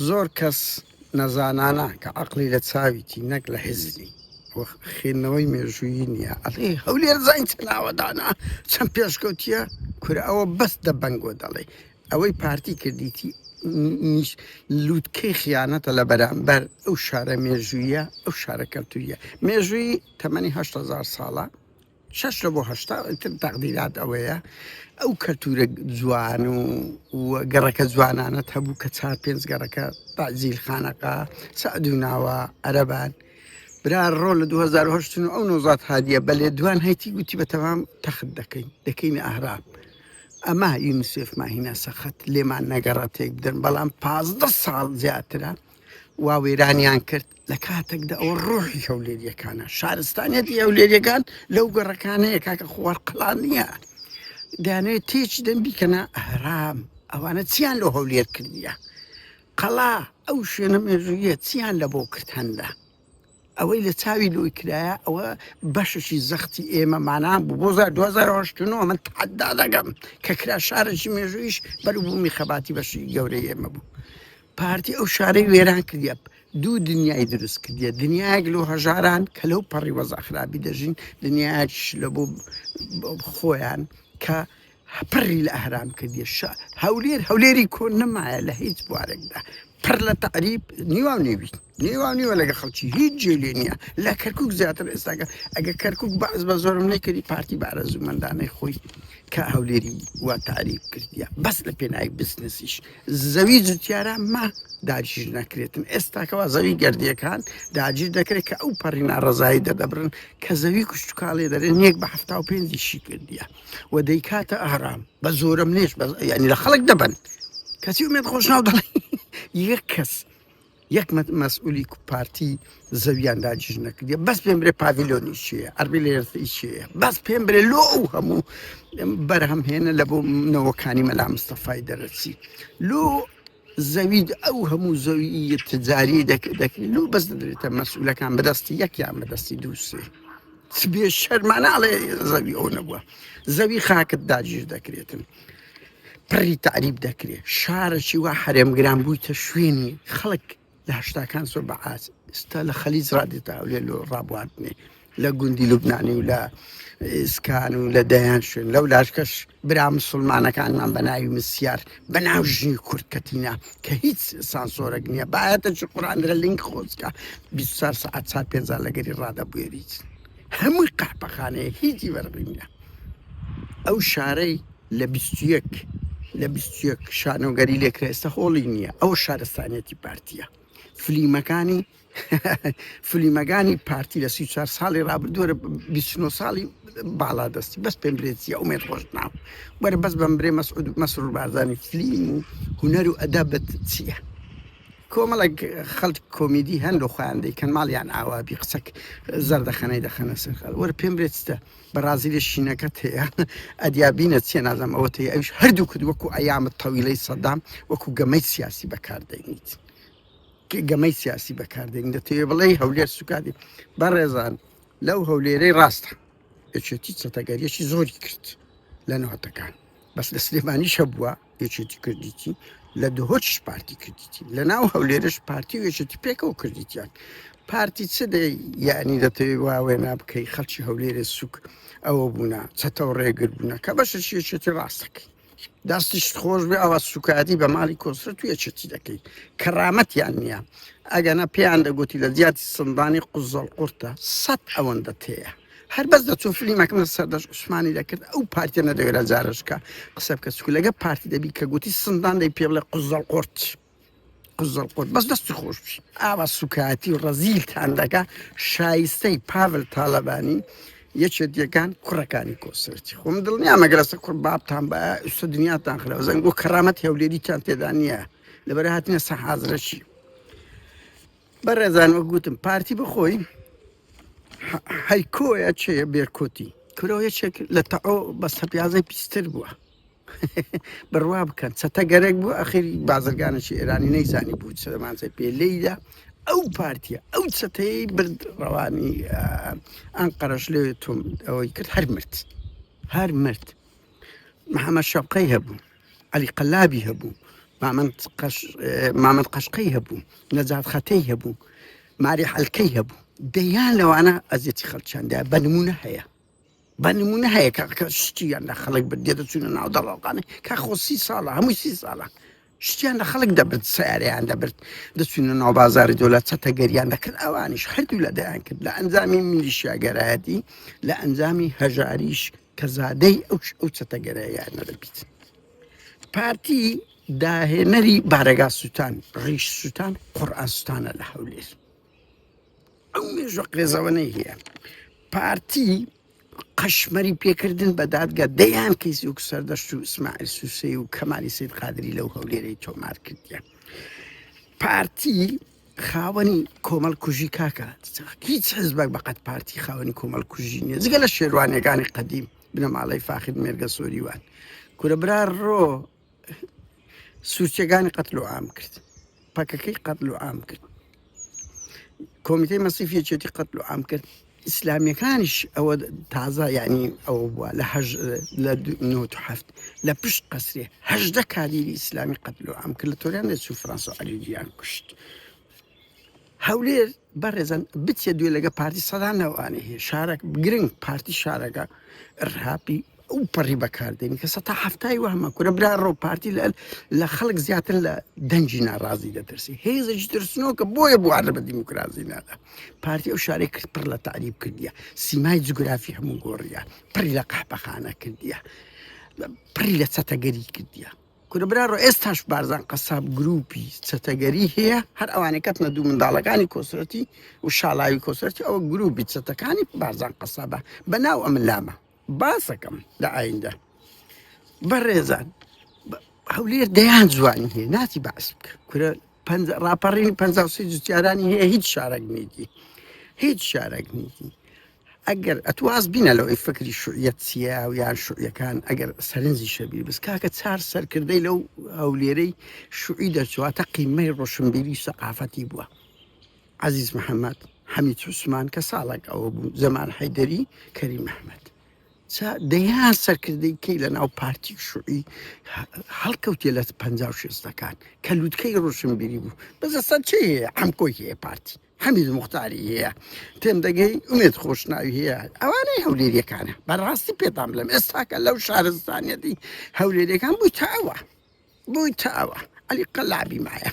زۆر کەس نەزانانە کە عەقڵی لە چاویتی نەک لە حیزبی خێنەوەی مێژوویی نییە ئەڵێ هەولێر زین چ ناوەدانا چەند پێشکەوتیە کورە ئەوە بەس دە بەنگۆ دەڵێ ئەوەی پارتی کردیتی لووتکەی خیانەتە لە بەرامبەر ئەو شارە مێژوویە ئەو شارە کەلتوریە مێژووی تەمەنی 8,000 ساڵە 6 بۆ 8 تەقدیرات ئەوەیە ئەو کەلتورە جوان و گەڕەکە جوانانت هەبوو کە 4-5 گەڕەکە تازیل خانەقا سەعد و ناوە عەرەبان برا ڕۆ لە 2008 ئەو نۆزات هادیە بەلێ دوان هەیتی گوتی بە تەمام تەخت دەکەینە ئەهرام ئەمە یونیسف ماهینە سەخت لێمان نەگەڕەتێک بدەن بەڵام 15 ساڵ زیاترە وا وێرانیان کرد لە کاتێکدا ئەو ڕۆحی هەولێریەکانە شارستانیەتی هەولێریەکان لەو گەڕەکانەیە کاکە خوارقڵان نییە دەیانەوێت تێکی دەم بیکەنە ئەهرام ئەوانە چیان لە هەولێر کردیە قەڵا ئەو شوێنە مێژوویە چیان لە بۆ کرد هەندە ئەوەی لە چاوی لۆی کرایە ئەوە بەششی زەختی ئێمە مانان بوو بۆ 2008 من تحدا دەگەم کە کرا شارێکی مێژوویش بەرەو بوومی خەباتی بەشی گەورەی ئێمە بوو پارتی ئەو شارەی وێران کردیە دوو دنیای دروست کردیە دنیایەک لۆ هەژاران کە لەو پەڕی وەزاخرابی دەژین دنیاش لە بۆ خۆیان کە پڕی لە ئەهرام کردیە هەولێری کۆن نەمایە لە هیچ بوارێکدا پڕ لە تعریب نیوان نیوە لەگە خەڵکی هیچ جێلێ نییە لە کەرکک زیاتر ئێستاگە ئەگە کەرکک باز بە زۆرم نەکردی پارتی بارەزوومەندانەی خۆی کە هەولێری وا تعریب کردیە بەس لە پێناوی بزنسیش زەوی جوتیارە ما داگیر نەکرێتن ئێستاکەوا زەوی گەردیەکان داگیر دەکرێت کە ئەو پەڕی ناڕەزایی دەدەبرن کە زەوی کوشتتوکاڵێ دەرێن نێک بە 75 کردیە و دەیکاتە ئەهرام بە زۆرم نێش ینی لە خەڵک دەبن کەسی ومێت خۆش ناو دەڵێ یەک کەس یەک مەسئولی پارتی زەویان داگیر نەکردیە بەس پێم برێ پاڤیلۆنی چیە ئەربی لێرتی چیە بەس پێم برێ لۆ ئەو هەموو بەرهەمهێنە لە بۆ نەوەکانی مەلا مستەفای دەرەچی لۆ زەوی ئەو هەموو زەوی تجاری دەکرێت لۆ بەس دەدرێتە مەسئولەکان بەدەستی یەکیان بەدەستی دووسێ بێ شەرماناڵێ زەوی ئەو نەبووە زەوی خاکت داگیر دەکرێتن پڕی تعریب دەکرێت شارێکی وا حرێمگران بوویتە شوێنی خەڵک لە هەشتاکان زۆر بەعاز ئستا لە خەلیج ڕادێتە هەولێر لۆ ڕابواردنێ لە گوندی لوبنانی و لە ئسکان و لە دەیان شوێن لەو لاشکەش برا مسلمانەکانمان بە ناوی مسیار بە ناو ژنی کورتکەتینە کە هیچ سانسۆرەك نییە باەتە چ قورآانرە لینک خۆزکە 24 ساعت 5 لەگەری ڕادەبوێریت هەمووی قاپەخانەیە هیچی بەرڕی نیە ئەو شارەی لە 21 شانۆگەری لێکرا ئێستا هۆڵی نییە ئەو شارستانیەتی پارتیە فلیمەکانی پارتی لە 34 ساڵی ڕابردووە 29 ساڵی باڵا دەستی بەس پێم برێتیە ئەومێت خۆش ناو وەرە بەس بەم برێ مەسرور بارزانانی فلیم و هوەر و ئەدەبەت چییە کۆمەڵک خەڵک کۆمیدی هەند و خۆیان دەیکەن ماڵیان ئاوابی قسەک زەردەخەنەی دەخەنە سەر خەڵ وەرە پێم برێتە بەرازیل شینەکەت هەیە ئەدیابینە چیە نازەم ئەوە هەیە ئەوش هەردوو کرد وەکو ئەیامت تەویلەی سەدام وەکو گەمەی سیاسی بەکاردەینیت گەمەی سیاسی بەکاردێن دەتەوێ بڵێ هەولێر سوکاتی بەڕێزان لەو هەولێرەی ڕاستە یەکێتی چەتەگەریەکی زۆری کرد لە نەوەتەکان بەس لە سلێمانیشە بووە یەکێتی کردیتی لە دهۆچش پارتی کردیتی لە ناو هەولێرش پارتی و یەکێتی پێکەوە کردیتیان پارتی چ دەی یعنی دەتەوێت واوێنا بکەی خەڵکی هەولێرە سوک ئەوە بوونا چەتەوە ڕێگر بوونا کە بەشش یەکێتی ڕاستەکەی دەستیشت خۆش بێ ئەوە سوکاتی بە ماڵی کۆسرە تو یەکێتی دەکەی کەرامەتیان نییە ئەگەنە پێیان دەگوتی لە زیاتی سندانی قوزەڵ قورتە 100 ئەوەندە تەیە هەر بەس دەچوو فلیمەکەم لە سەردەش عوسمانی دەکرد ئەو پارتیە نەدەوێرە جارشکە قسە بکە چکو لەگە پارتی دەبی کە گوتی سندان دەی پێ بڵێ قوزەڵ قورت بەس دەستی خۆش بشی ئاوا سوکاتی و ڕەزیلتان دەکا شایستەی پاڤل تاالەبانی یەکێتیەکان کوڕەکانی کۆسەرتی خۆم دڵنیا مەگەرەسە کوڕ بابتان بە ئوستە دنیاتان خراوە زەنگ بۆ کەرامەت هەولێریتان تێدا نییە لەبەر هاتینە سەحازرەشی بەڕێزان وە گوتم پارتی بخۆی هەیکۆیە چێە بێرکۆتی کورەوە یەکێک لە تەعۆ بە سەپیازەی پیستر بووە بڕوا بکەن چەتە گەرەک بوو ئەخیری بازرگانێکی ئێرانی نەیزانی بوو چەمانچە پێ لێیدا ئەو پارتیە ئەو چەتەی برد ڕەوانی ئەنقەرەش لێ تۆم ئەوەی کرد هەر مرد محەممەد شەوقەی هەبوو عەلی قەلابی هەبوو مامەند قەشقەی هەبوو، نەجات خەتەی هەبوو، ماری حەلکەی هەبوو، دەیان لەوانە ئەزیەتی خەڵکیاندا بەنمونە هەیە. بەنمونە هەیە کە شتیان لە خەڵک بدێ دەچونە ناو دەڵاڵقانە کە خۆ 30 ساڵە هەمووی 30 ساڵە شتیان لە خەڵک دەبرد، سیارەیان دەبرد، دەچونە ناو بازاری دەوڵەت چەتەگەریان دەکرد. ئەوانیش هەردوو لە دەیان کرد لە ئەنجامی میلیشیاگەرایەتی، لە ئەنجامی هەژاریش کە زادەی ئەو چەتەگەراییان نەدەبیت. پارتی داهێنەری بارەگا سووتان، ڕیش سووتان، قورئان سووتانە لە هەولێر. ئەو مێژوە قێزەوەنەی هەیە. پارتی قەشمەری پێکردن بە دادگا دەیان کەیسی و سەردەشت و ئیسماعیل سووسەی و کەمالی سید قادری لەو هەولێرەی تۆمار کردیە. پارتی خاوەنی کۆمەڵ کوژی کاکە، هیچ حزبێک بەقەت پارتی خاوەنی کۆمەڵ کوژی نییە جگە لە شێروانیەکانی قەدیم بنەماڵەی فاخر مێرگە سۆریوان. کورە برار ڕۆ سوورچەکانی قەتل و عام کرد، پەکەکەی قەتل و عام کرد، کۆمیتەی مەسیفیەکێتی قەتل و عام کرد. ئیسلامیەکانیش ئەوە تازە یعنی ئەوە بووە لە 1970 لە پشت قەسرێ 18 کادیری ئیسلامی قەتل و عام کرد، لە تۆریان دەچوو فەرەنسا و عەلیجیان کوشت. هەولێر بەڕێزان بچێ دوێ لەگە پارتی سەدا نەوانێ هەیە شارێک گرنگ پارتی شارەکە ئەرهاپی ئەو پەڕی بەکاردێنی کە سەتا هەفتای وهمە کورە برا ڕۆ پارتی لە خەڵک زیاتر لە دەنجی ناڕازی دەترسی هێزەی ترسنەوە کە بۆیە بوارە بە دیموکراسی نادا. پارتی ئەو شارێک کرد پڕ لە تعریب کردیە، سیمای جوگرافی هەموو گۆڕیە، پڕی لە قەحبەخانە کردیە، پڕی لە چەتەگەری کردیە. کورە برا ڕۆ ئێستاش بارزان قەساب گروپی چەتەگەری هەیە، هەر ئەوانەی کەتنە دوو منداڵەکانی کۆسرەتی و شاڵاوی کۆسرەتی ئەوە گروپی چەتەکانی بارزان قەسابە بەناو ئەم لامە باسەکەم لە ئایندە. بەڕێزان هەولێر دەیان جوانی هەیە ناتی باس بکە کورە ڕاپەڕینی 53 جوتیارانی هەیە، هیچ شارێک نیتی، هیچ شارێک نیتی. ئەگەر ئەتواز بینە لەوەی فکری شوعیەت چیە و یان شوعیەکان ئەگەر سەرنجی شەبیر بس کاکە چار سەرکردەی لەو هەولێرەی شوعی دەرچواتە قیمەی ڕۆشنبیری سەقافەتی بووە. عەزیز محەممەد، حەمید عوسمان کە ساڵێک ئەوە بوو، زەمان حەیدەری، کەریم ئەحمەد، دەیان سەرکردەی کەی لە ناو پارتی شوعی هەڵکەوتێ لە 56ەکان کە لووتکەی ڕۆشنبیری بوو. بەزە سەر چی هەیە؟ حەمکۆی هەیە پارتی، حەمید موختاری هەیە، تێم دەگەی ئومێد خۆشناوی هەیە، ئەوانەی هەولێریەکانە. بەڕاستی پێتان بڵێم ئێستاکە لەو شارستانیەتی هەولێریەکان بووی تاوە، بووی تاوە ئەلی قەلابی مایە.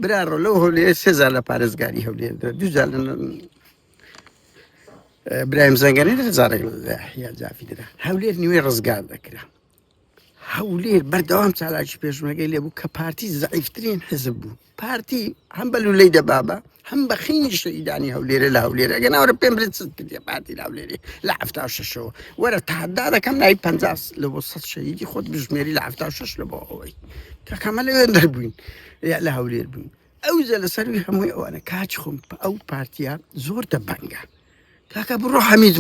برا ڕۆ لەو هەولێر 3,000 لە پارێزگاری هەولێر 2,000 برایم زەنگەنی دەزارێک یا جافی درا. هەولێر نیوەی ڕزگار دەکرا. هەولێر بەردەوام چالاکی پێشمەرگەی لێبوو کە پارتی زەعیفترین حزب بوو. پارتی هەم بە لولەی دەبابە هەم بە خینی شەیدانی هەولێرە لە هەولێر ئەگە ناوەرە پێم برێت چ کردێ پارتی لە هەولێرێ لە 76ەوە وەرە تەحەدا دەکەم ناوی 50 لە بۆ 100 شەهیدی خۆت بژمێری لە 76 لە بۆ ئەوەی کە کەمە لەوێ دەربووین یا لە هەولێر بووین. ئەوزە لەسەروی هەمووی ئەوانە کاچ خۆم ئەو پارتیە زۆر دەبەنگە. کاکە بڕۆ حەمید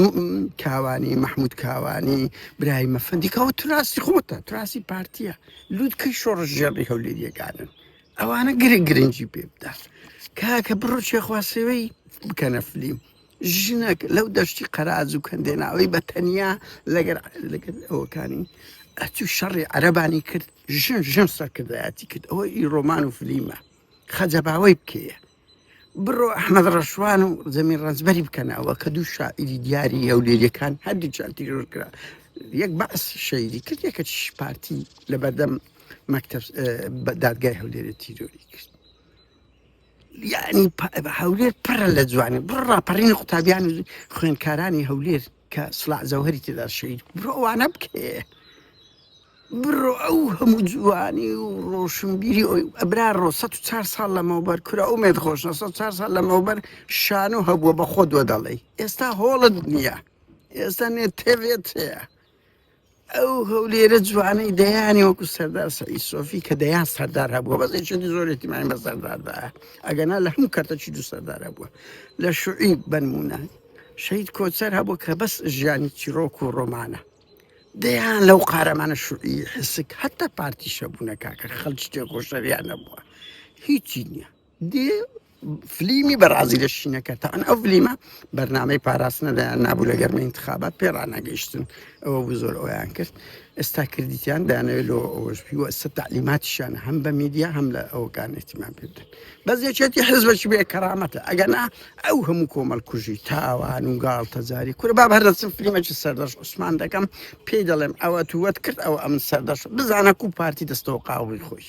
کاوانی، مەحموود کاوانی، برای مەفەندی کەەوە تراسی خۆتە، تراسی پارتیە، لووتکەی شۆڕش ژێڕی هەولێریەکانن، ئەوانە گرنگی پێ بدە. کاکە بڕۆ چێخواسەوەی بکەنە فلیم، ژنێک لەو دەشتی قەراز و کەندێناوەی بە تەنیا لەگەر ئەوەکانی ئەچوو شەڕی عەرەبانی کرد، ژن سەرکردایەتی کرد، ئەوە ئی ڕۆمان و فلیمە، خەجەباوەی بکەیە. بڕۆ ئەحمەد ڕەشوان و زەمین ڕەنجبەری بکەنەوە کە دوو شاعیری دیاری هەولێریەکان هەردووچیان تیرۆر کرا. یەک بەعس شەیدی کرد، یەکەش پارتی لە بەردەم مەکتەب دادگای هەولێرە تیرۆری کرد. یعنی هەولێر پڕە لە جوانی. بڕۆ ڕاپەڕینی قوتابیان و خوێندکارانی هەولێر کە سڵاح زەوهەری تێدا شەید بڕۆ ئەوانە بکێ. بڕۆ ئەو هەموو جوانی و ڕۆشنبیری ئەبرا ڕۆ 104 ساڵ لەمەوبەر کورە ئومێد خۆشنە 104 ساڵ لەمەوبەر شانۆ هەبووە بە خۆ دووە دەڵێ ئێستا هۆڵت نییە، ئێستا نێ تێوێت هەیە. ئەو هەولێرە جوانەی دەیانی وەکو سەردار سەعید سۆفی کە دەیان سەردار هەبووە بەزێکی زۆرێتی مای بە سەرداردایە ئەگەنا لە هەموو کەرتەکی دوو سەردار هەبووە. لە شوعی بنمونە شەید کۆچەر هەبوو کە بەس ژیانی چیرۆک و ڕۆمانە دەیان لەو قارەمانە شوعی حسک هەتا پارتی شەبوونە کاکە خەڵکی تێخۆشەریان نەبووە هیچی نییە. دێ فلیمی بەڕازی لە شینەکە تا ئەو فلیمە بەرنامەی پاراستنە نابوو لە گەرمەی انتخابات پێڕانەگەیشتن ئەوە بوو زۆر ئەویان کرد ئێستا کردیتیان دانەوێت لە ئەوەشبی وەسە تعلیماتیشان هەم بە میدیا هەم لە ئەوکان احتیمام پێ بدەن بەس یەکێتی حزبەکی بێ کەرامەتە ئەگەنا ئەو هەموو کۆمەڵ کوژی تاوان و گاڵ تەجاری کورە با هەردەچم فلیمەکی سەردەش عوسمان دەکەم پێی دەڵێم ئەوە تووەت کرد ئەوە ئەم سەردەش بزانە و پارتی دەستەوە قاوی خۆی